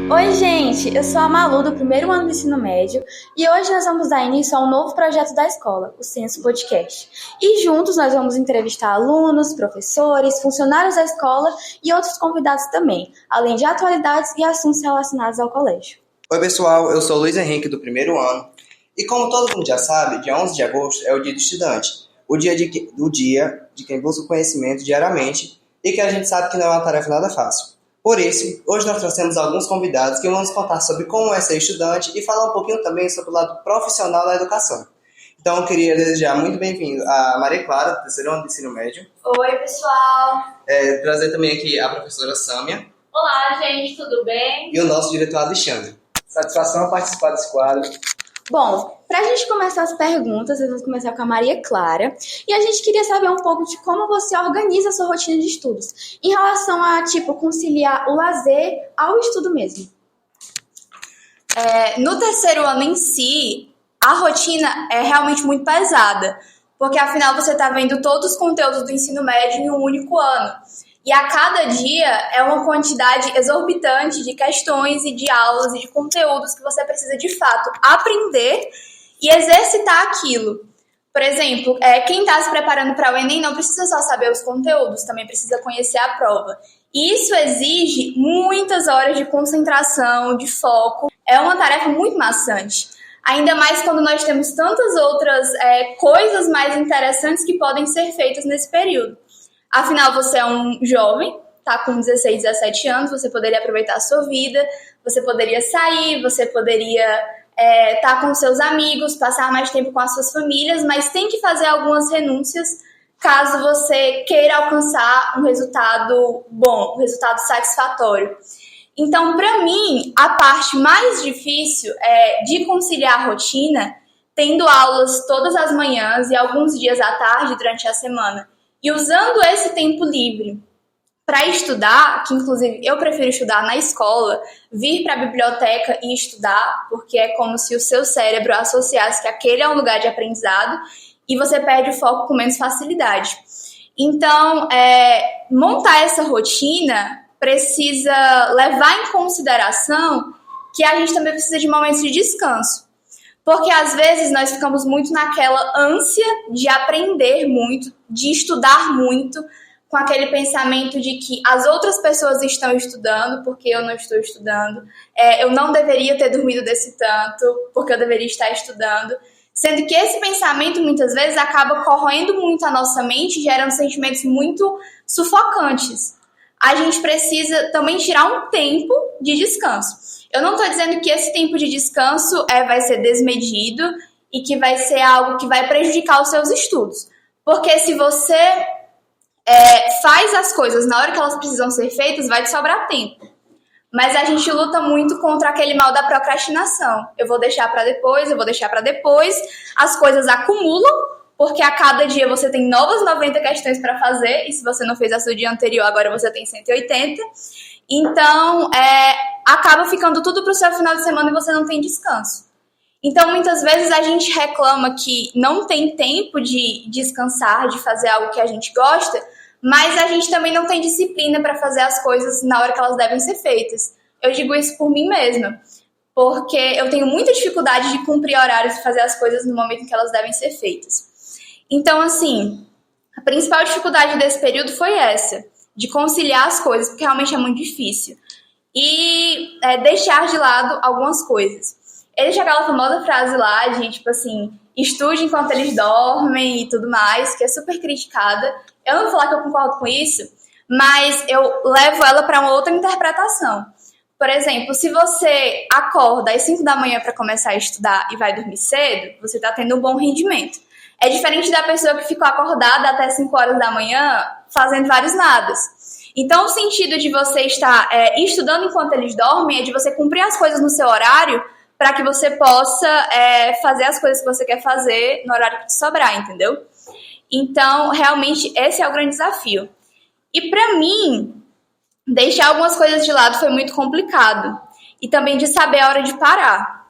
Oi, gente! Eu sou a Malu, do primeiro ano do ensino médio, e hoje nós vamos dar início a um novo projeto da escola, o Censo Podcast. E juntos nós vamos entrevistar alunos, professores, funcionários da escola e outros convidados também, além de atualidades e assuntos relacionados ao colégio. Oi, pessoal, eu sou o Luiz Henrique, do primeiro ano, e como todo mundo já sabe, dia 11 de agosto é o Dia do Estudante, o dia de quem busca o conhecimento diariamente e que a gente sabe que não é uma tarefa nada fácil. Por isso, hoje nós trouxemos alguns convidados que vão nos contar sobre como é ser estudante e falar um pouquinho também sobre o lado profissional da educação. Então, eu queria desejar muito bem-vindo a Maria Clara, do terceiro ano do ensino médio. Oi, pessoal! Trazer também aqui a professora Sâmia. Olá, gente, tudo bem? E o nosso diretor Alexandre. Satisfação participar desse quadro. Bom, para a gente começar as perguntas, nós vamos começar com a Maria Clara. E a gente queria saber um pouco de como você organiza a sua rotina de estudos, em relação a, conciliar o lazer ao estudo mesmo. No terceiro ano em si, a rotina é realmente muito pesada, porque afinal você está vendo todos os conteúdos do ensino médio em um único ano. E a cada dia é uma quantidade exorbitante de questões e de aulas e de conteúdos que você precisa, de fato, aprender e exercitar aquilo. Por exemplo, quem está se preparando para o Enem não precisa só saber os conteúdos, também precisa conhecer a prova. E isso exige muitas horas de concentração, de foco. É uma tarefa muito maçante. Ainda mais quando nós temos tantas outras coisas mais interessantes que podem ser feitas nesse período. Afinal, você é um jovem, tá com 16, 17 anos, você poderia aproveitar a sua vida, você poderia sair, você poderia estar com seus amigos, passar mais tempo com as suas famílias, mas tem que fazer algumas renúncias caso você queira alcançar um resultado bom, um resultado satisfatório. Então, para mim, a parte mais difícil é de conciliar a rotina, tendo aulas todas as manhãs e alguns dias à tarde durante a semana, e usando esse tempo livre para estudar, que inclusive eu prefiro estudar na escola, vir para a biblioteca e estudar, porque é como se o seu cérebro associasse que aquele é um lugar de aprendizado e você perde o foco com menos facilidade. Então, montar essa rotina precisa levar em consideração que a gente também precisa de momentos de descanso. Porque às vezes nós ficamos muito naquela ânsia de aprender muito, de estudar muito, com aquele pensamento de que as outras pessoas estão estudando porque eu não estou estudando, eu não deveria ter dormido desse tanto porque eu deveria estar estudando, sendo que esse pensamento muitas vezes acaba corroendo muito a nossa mente, gerando sentimentos muito sufocantes. A gente precisa também tirar um tempo de descanso. Eu não estou dizendo que esse tempo de descanso vai ser desmedido e que vai ser algo que vai prejudicar os seus estudos. Porque se você faz as coisas na hora que elas precisam ser feitas, vai te sobrar tempo. Mas a gente luta muito contra aquele mal da procrastinação. Eu vou deixar para depois, as coisas acumulam, porque a cada dia você tem novas 90 questões para fazer, e se você não fez a sua dia anterior, agora você tem 180. Então, acaba ficando tudo para o seu final de semana e você não tem descanso. Então, muitas vezes a gente reclama que não tem tempo de descansar, de fazer algo que a gente gosta, mas a gente também não tem disciplina para fazer as coisas na hora que elas devem ser feitas. Eu digo isso por mim mesma, porque eu tenho muita dificuldade de cumprir horários e fazer as coisas no momento em que elas devem ser feitas. Então, assim, a principal dificuldade desse período foi essa, de conciliar as coisas, porque realmente é muito difícil. E deixar de lado algumas coisas. Existe aquela famosa frase lá de, estude enquanto eles dormem e tudo mais, que é super criticada. Eu não vou falar que eu concordo com isso, mas eu levo ela para uma outra interpretação. Por exemplo, se você acorda às 5 da manhã para começar a estudar e vai dormir cedo, você está tendo um bom rendimento. É diferente da pessoa que ficou acordada até 5 horas da manhã fazendo vários nadas. Então, o sentido de você estar estudando enquanto eles dormem é de você cumprir as coisas no seu horário para que você possa fazer as coisas que você quer fazer no horário que te sobrar, entendeu? Então, realmente, esse é o grande desafio. E para mim, deixar algumas coisas de lado foi muito complicado. E também de saber a hora de parar.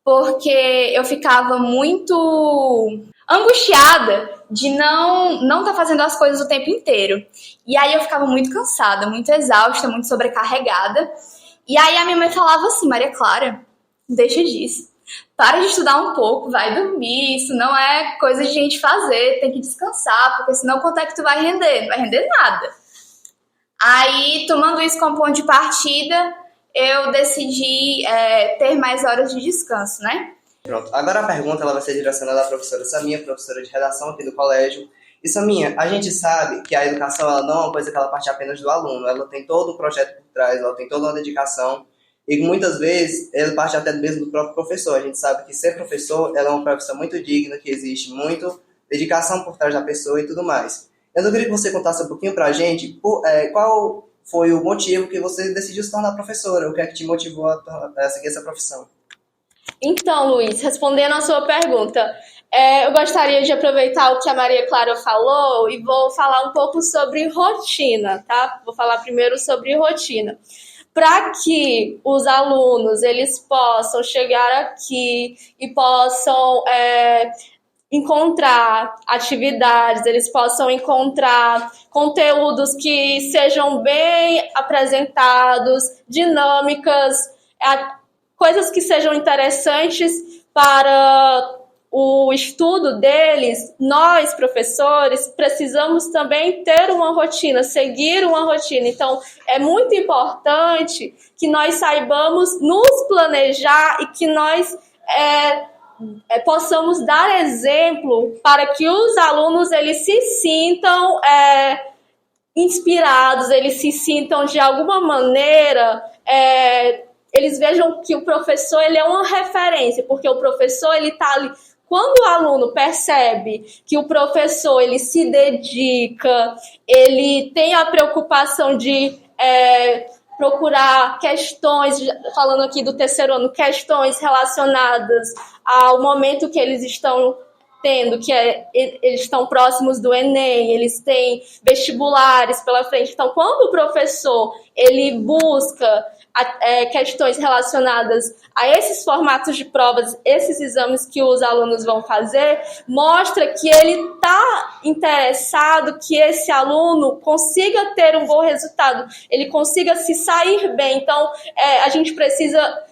Porque eu ficava muito angustiada de não estar fazendo as coisas o tempo inteiro. E aí eu ficava muito cansada, muito exausta, muito sobrecarregada. E aí a minha mãe falava assim, Maria Clara, deixa disso. Para de estudar um pouco, vai dormir, isso não é coisa de gente fazer, tem que descansar, porque senão quanto é que tu vai render? Não vai render nada. Aí, tomando isso como ponto de partida, eu decidi ter mais horas de descanso, né? Pronto. Agora a pergunta ela vai ser direcionada à professora Saminha, professora de redação aqui do colégio. E Saminha, a gente sabe que a educação ela não é uma coisa que ela parte apenas do aluno, ela tem todo um projeto por trás, ela tem toda uma dedicação. E muitas vezes ele parte até mesmo do próprio professor. A gente sabe que ser professor ela é uma profissão muito digna, que existe muito dedicação por trás da pessoa e tudo mais. Eu queria que você contasse um pouquinho pra gente qual foi o motivo que você decidiu se tornar professora, o que é que te motivou a seguir essa profissão. Então, Luiz, respondendo a sua pergunta, eu gostaria de aproveitar o que a Maria Clara falou e vou falar um pouco sobre rotina, tá? Vou falar primeiro sobre rotina. Para que os alunos eles possam chegar aqui e possam encontrar atividades, eles possam encontrar conteúdos que sejam bem apresentados, dinâmicas, coisas que sejam interessantes para o estudo deles, nós, professores, precisamos também ter uma rotina, seguir uma rotina. Então, é muito importante que nós saibamos nos planejar e que nós possamos dar exemplo para que os alunos eles se sintam inspirados, eles se sintam de alguma maneira... eles vejam que o professor ele é uma referência, porque o professor ele está ali. Quando o aluno percebe que o professor ele se dedica, ele tem a preocupação de procurar questões, falando aqui do terceiro ano, questões relacionadas ao momento que eles estão tendo, que eles estão próximos do Enem, eles têm vestibulares pela frente. Então, quando o professor ele busca questões relacionadas a esses formatos de provas, esses exames que os alunos vão fazer, mostra que ele está interessado que esse aluno consiga ter um bom resultado, ele consiga se sair bem. Então, a gente precisa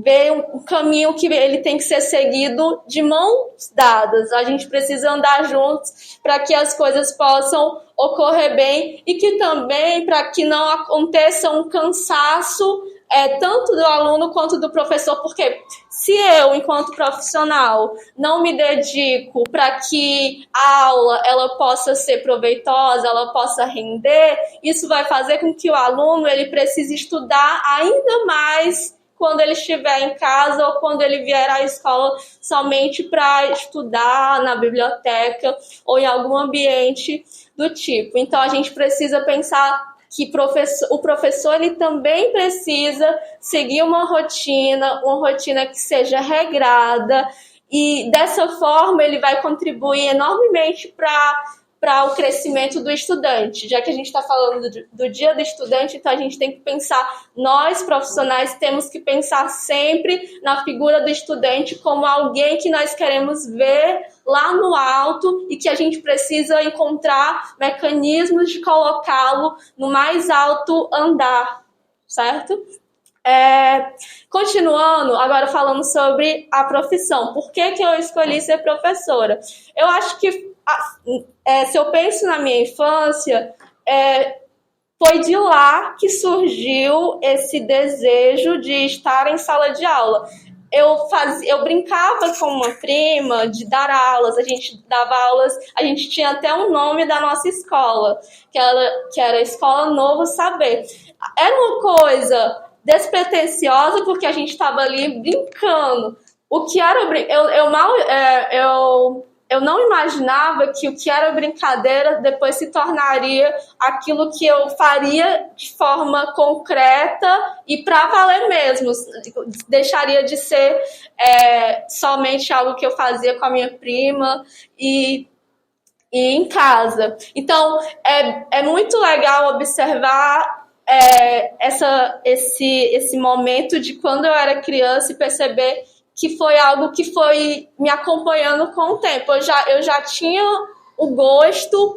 ver um caminho que ele tem que ser seguido de mãos dadas. A gente precisa andar juntos para que as coisas possam ocorrer bem e que também para que não aconteça um cansaço tanto do aluno quanto do professor, porque se eu, enquanto profissional, não me dedico para que a aula ela possa ser proveitosa, ela possa render, isso vai fazer com que o aluno ele precise estudar ainda mais quando ele estiver em casa ou quando ele vier à escola somente para estudar na biblioteca ou em algum ambiente do tipo. Então, a gente precisa pensar que o professor ele também precisa seguir uma rotina que seja regrada, e dessa forma ele vai contribuir enormemente para o crescimento do estudante. Já que a gente está falando do dia do estudante, então a gente tem que pensar, nós profissionais temos que pensar sempre na figura do estudante como alguém que nós queremos ver lá no alto e que a gente precisa encontrar mecanismos de colocá-lo no mais alto andar, certo? Continuando, agora falando sobre a profissão. Por que eu escolhi ser professora? Eu acho que, se eu penso na minha infância, foi de lá que surgiu esse desejo de estar em sala de aula. Eu brincava com uma prima de dar aulas, a gente dava aulas, a gente tinha até um nome da nossa escola, que era a Escola Novo Saber. Era uma coisa despretensiosa, porque a gente estava ali brincando. O que era eu não imaginava que o que era brincadeira depois se tornaria aquilo que eu faria de forma concreta e para valer mesmo. Deixaria de ser somente algo que eu fazia com a minha prima e em casa. Então, é muito legal observar esse momento de quando eu era criança e perceber que foi algo que foi me acompanhando com o tempo. Eu já tinha o gosto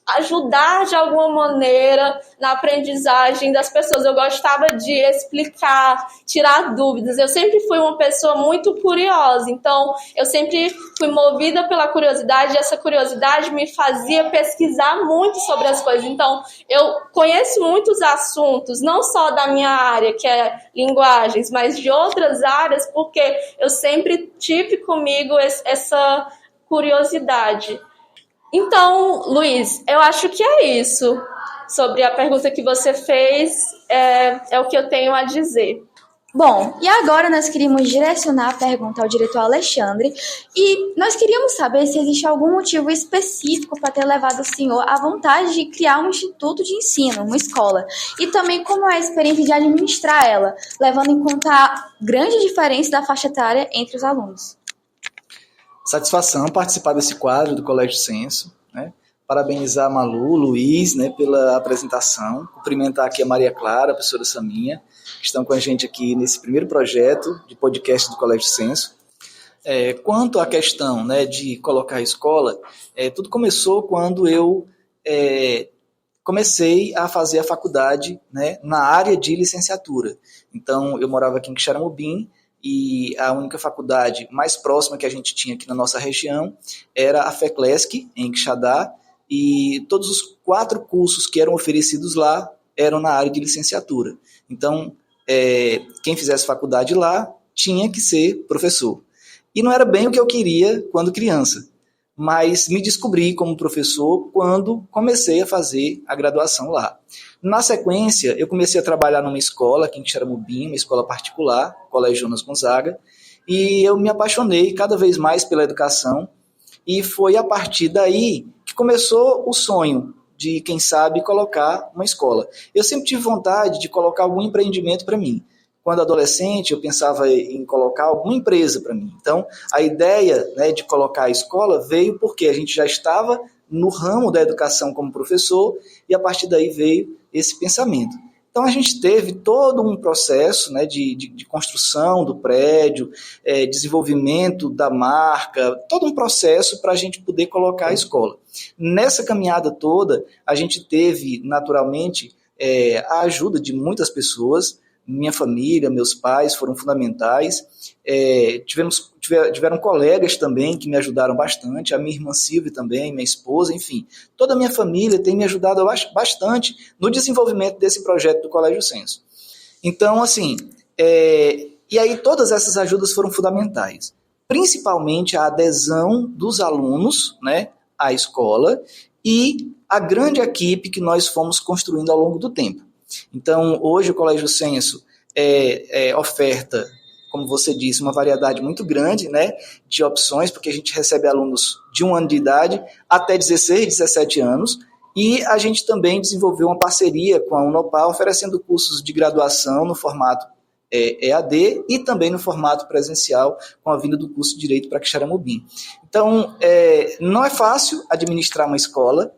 ajudar de alguma maneira na aprendizagem das pessoas. Eu gostava de explicar, tirar dúvidas. Eu sempre fui uma pessoa muito curiosa, então eu sempre fui movida pela curiosidade, e essa curiosidade me fazia pesquisar muito sobre as coisas. Então, eu conheço muitos assuntos, não só da minha área, que é linguagens, mas de outras áreas, porque eu sempre tive comigo essa curiosidade. Então, Luiz, eu acho que é isso. Sobre a pergunta que você fez, é o que eu tenho a dizer. Bom, e agora nós queríamos direcionar a pergunta ao diretor Alexandre e nós queríamos saber se existe algum motivo específico para ter levado o senhor à vontade de criar um instituto de ensino, uma escola, e também como é a experiência de administrar ela, levando em conta a grande diferença da faixa etária entre os alunos. Satisfação participar desse quadro do Colégio Senso, né? Parabenizar a Malu, Luiz, né, pela apresentação, cumprimentar aqui a Maria Clara, a professora Saminha, que estão com a gente aqui nesse primeiro projeto de podcast do Colégio Senso. Quanto à questão, né, de colocar a escola, tudo começou quando eu comecei a fazer a faculdade, né, na área de licenciatura. Então, eu morava aqui em Quixeramobim, e a única faculdade mais próxima que a gente tinha aqui na nossa região era a FECLESC, em Quixadá, e todos os 4 cursos que eram oferecidos lá eram na área de licenciatura. Então, quem fizesse faculdade lá tinha que ser professor. E não era bem o que eu queria quando criança, mas me descobri como professor quando comecei a fazer a graduação lá. Na sequência, eu comecei a trabalhar numa escola aqui em Quixeramobim, uma escola particular, Colégio Jonas Gonzaga, e eu me apaixonei cada vez mais pela educação, e foi a partir daí que começou o sonho de, quem sabe, colocar uma escola. Eu sempre tive vontade de colocar algum empreendimento para mim. Quando adolescente, eu pensava em colocar alguma empresa para mim. Então, a ideia, né, de colocar a escola veio porque a gente já estava no ramo da educação como professor, e a partir daí veio esse pensamento. Então, a gente teve todo um processo, né, de construção do prédio, desenvolvimento da marca, todo um processo para a gente poder colocar a escola. Nessa caminhada toda, a gente teve, naturalmente, a ajuda de muitas pessoas. Minha família, meus pais foram fundamentais. Tiveram colegas também que me ajudaram bastante, a minha irmã Silvia também, minha esposa, enfim. Toda a minha família tem me ajudado bastante no desenvolvimento desse projeto do Colégio Senso. Então, assim, e aí todas essas ajudas foram fundamentais. Principalmente a adesão dos alunos, né, à escola e a grande equipe que nós fomos construindo ao longo do tempo. Então, hoje o Colégio Senso oferta, como você disse, uma variedade muito grande, né, de opções, porque a gente recebe alunos de 1 ano de idade até 16, 17 anos, e a gente também desenvolveu uma parceria com a Unopar, oferecendo cursos de graduação no formato EAD e também no formato presencial, com a vinda do curso de Direito para Quixeramobim. Então, não é fácil administrar uma escola.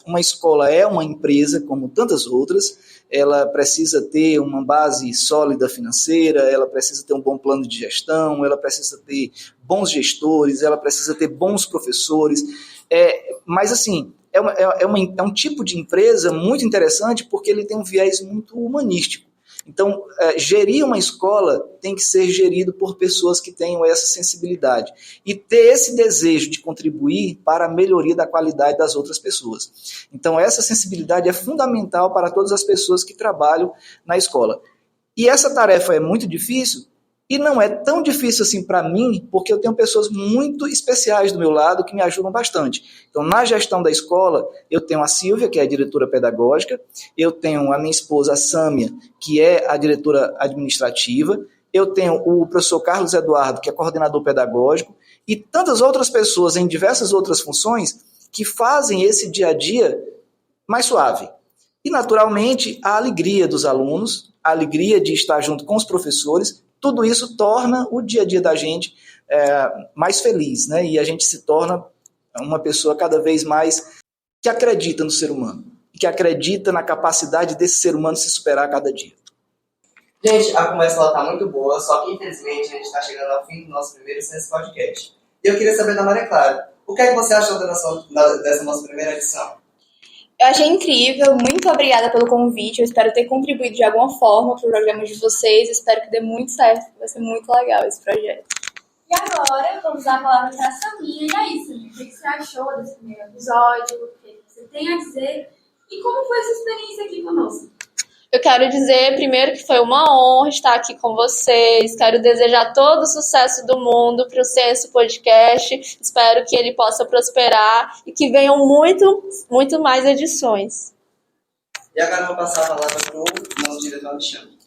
Uma escola é uma empresa como tantas outras, ela precisa ter uma base sólida financeira, ela precisa ter um bom plano de gestão, ela precisa ter bons gestores, ela precisa ter bons professores, mas assim, é um tipo de empresa muito interessante porque ele tem um viés muito humanístico. Então, gerir uma escola tem que ser gerido por pessoas que tenham essa sensibilidade e ter esse desejo de contribuir para a melhoria da qualidade das outras pessoas. Então, essa sensibilidade é fundamental para todas as pessoas que trabalham na escola. E essa tarefa é muito difícil, e não é tão difícil assim para mim, porque eu tenho pessoas muito especiais do meu lado que me ajudam bastante. Então, na gestão da escola, eu tenho a Silvia, que é a diretora pedagógica, eu tenho a minha esposa, a Sâmia, que é a diretora administrativa, eu tenho o professor Carlos Eduardo, que é coordenador pedagógico, e tantas outras pessoas em diversas outras funções que fazem esse dia a dia mais suave. E, naturalmente, a alegria dos alunos, a alegria de estar junto com os professores, tudo isso torna o dia a dia da gente mais feliz, né? E a gente se torna uma pessoa cada vez mais que acredita no ser humano, que acredita na capacidade desse ser humano se superar a cada dia. Gente, a conversa está muito boa, só que infelizmente a gente está chegando ao fim do nosso primeiro Senso Podcast. E eu queria saber da Maria Clara, O que é que você achou dessa nossa primeira edição? Eu achei incrível, muito obrigada pelo convite. Eu espero ter contribuído de alguma forma para o programa de vocês. Espero que dê muito certo, vai ser muito legal esse projeto. E agora, vamos dar a palavra para a Saminha. E aí, Saminha, o que você achou desse primeiro episódio? O que você tem a dizer? E como foi essa experiência aqui conosco? Eu quero dizer, primeiro, que foi uma honra estar aqui com vocês. Quero desejar todo o sucesso do mundo para o Senso Podcast. Espero que ele possa prosperar e que venham muito mais edições. E agora eu vou passar a palavra para o nosso diretor Alexandre.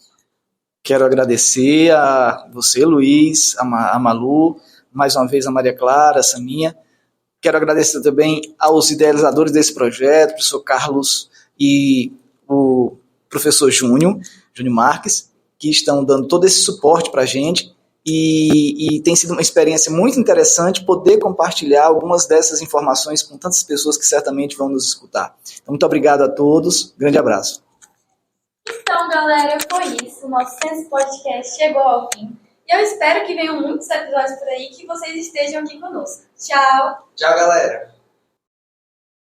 Quero agradecer a você, Luiz, a Malu, mais uma vez a Maria Clara, a Saminha. Quero agradecer também aos idealizadores desse projeto, o professor Carlos e o professor Júnior Marques, que estão dando todo esse suporte para a gente e tem sido uma experiência muito interessante poder compartilhar algumas dessas informações com tantas pessoas que certamente vão nos escutar. Então, muito obrigado a todos, grande abraço. Então, galera, foi isso. O nosso Senso Podcast chegou ao fim. E eu espero que venham muitos episódios por aí que vocês estejam aqui conosco. Tchau! Tchau, galera!